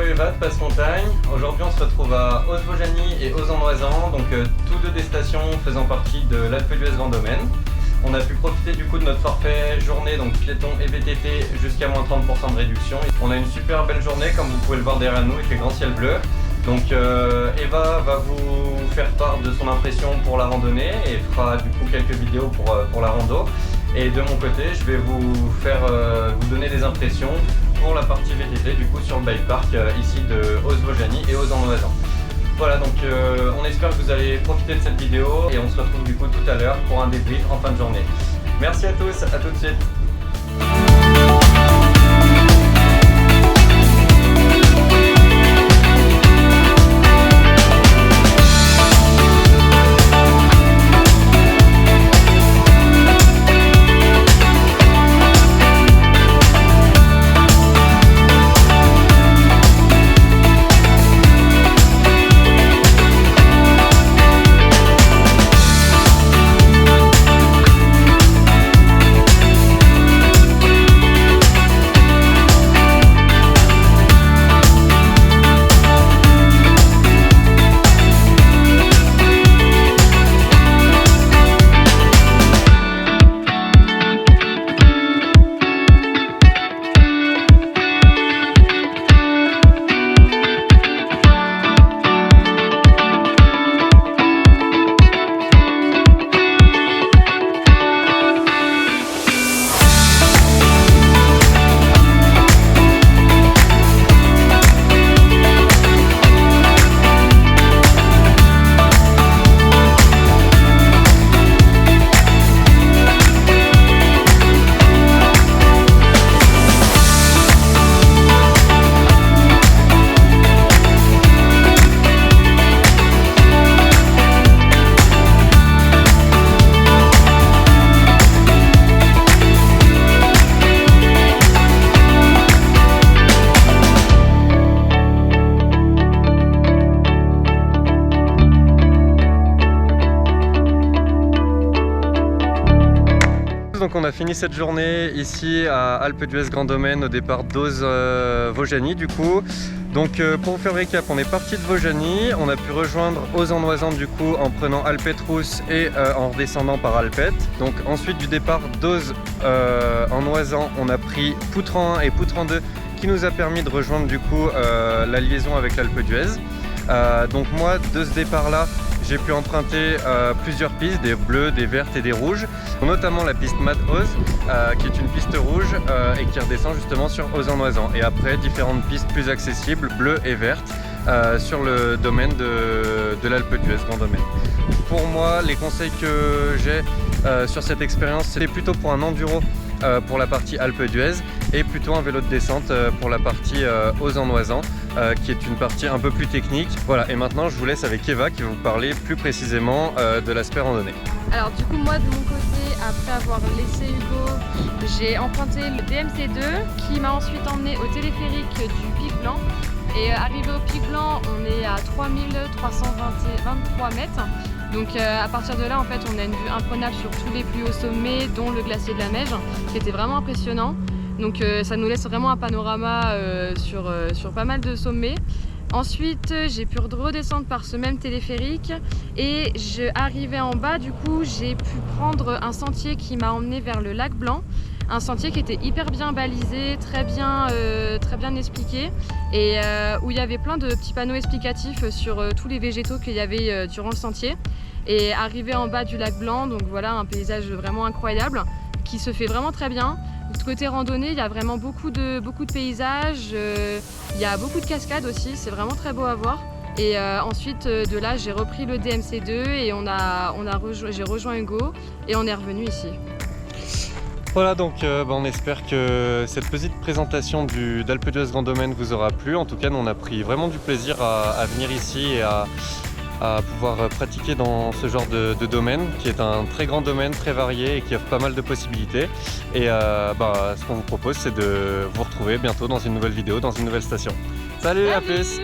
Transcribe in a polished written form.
Eva de Passe-Montagne. Aujourd'hui on se retrouve à Ozvojany et Ozan-Noisan, donc tous deux des stations faisant partie de l'Alpe d'Huez Grand Domaine. On a pu profiter du coup de notre forfait journée, donc piéton et VTT, jusqu'à moins 30% de réduction. On a une super belle journée, comme vous pouvez le voir derrière nous, il fait grand ciel bleu. Donc Eva va vous faire part de son impression pour la randonnée et fera du coup quelques vidéos pour la rando. Et de mon côté, je vais vous donner des impressions pour la partie VTT du coup sur le bike park ici de Ozvojany et Ozan-Noisan. Voilà, donc on espère que vous allez profiter de cette vidéo et on se retrouve du coup tout à l'heure pour un débrief en fin de journée. Merci à tous, à tout de suite. Donc on a fini cette journée ici à Alpe d'Huez Grand Domaine au départ d'Ozvojany du coup. Donc pour vous faire le récap, on est parti de Vojany, on a pu rejoindre Ozan-Noisan du coup en prenant Alpette-Rousse et en redescendant par Alpette. Donc ensuite du départ d'Oz en Noisan, on a pris Poutran 1 et Poutran 2 qui nous a permis de rejoindre du coup la liaison avec l'Alpe d'Huez. Donc moi de ce départ là, j'ai pu emprunter plusieurs pistes, des bleues, des vertes et des rouges, notamment la piste Mad Oz, qui est une piste rouge et qui redescend justement sur Ozan-Noisan. Et après, différentes pistes plus accessibles, bleues et vertes, sur le domaine de l'Alpe d'Huez Grand Domaine. Pour moi, les conseils que j'ai sur cette expérience, c'est plutôt pour un enduro pour la partie Alpe d'Huez et plutôt un vélo de descente pour la partie Ozan-Noisan qui est une partie un peu plus technique. Voilà, et maintenant je vous laisse avec Eva qui va vous parler plus précisément de l'aspect randonnée. Alors du coup moi de mon côté, après avoir laissé Hugo, j'ai emprunté le DMC2 qui m'a ensuite emmené au téléphérique du Pic Blanc. Et arrivé au Pic Blanc, on est à 3323 mètres. Donc à partir de là, en fait, on a une vue imprenable sur tous les plus hauts sommets, dont le glacier de la Meije, qui était vraiment impressionnant. Donc ça nous laisse vraiment un panorama sur pas mal de sommets. Ensuite, j'ai pu redescendre par ce même téléphérique et arrivé en bas, du coup, j'ai pu prendre un sentier qui m'a emmené vers le lac Blanc. Un sentier qui était hyper bien balisé, très bien expliqué et où il y avait plein de petits panneaux explicatifs sur tous les végétaux qu'il y avait durant le sentier. Et arrivé en bas du lac Blanc, donc voilà un paysage vraiment incroyable qui se fait vraiment très bien. De côté randonnée, il y a vraiment beaucoup de paysages, il y a beaucoup de cascades aussi, c'est vraiment très beau à voir. Et ensuite de là, j'ai repris le DMC2 et j'ai rejoint Hugo et on est revenu ici. Voilà, donc on espère que cette petite présentation d'Alpe d'Huez Grand Domaine vous aura plu. En tout cas, nous on a pris vraiment du plaisir à venir ici et à pouvoir pratiquer dans ce genre de domaine qui est un très grand domaine, très varié et qui offre pas mal de possibilités. Et ce qu'on vous propose, c'est de vous retrouver bientôt dans une nouvelle vidéo, dans une nouvelle station. Salut. À plus.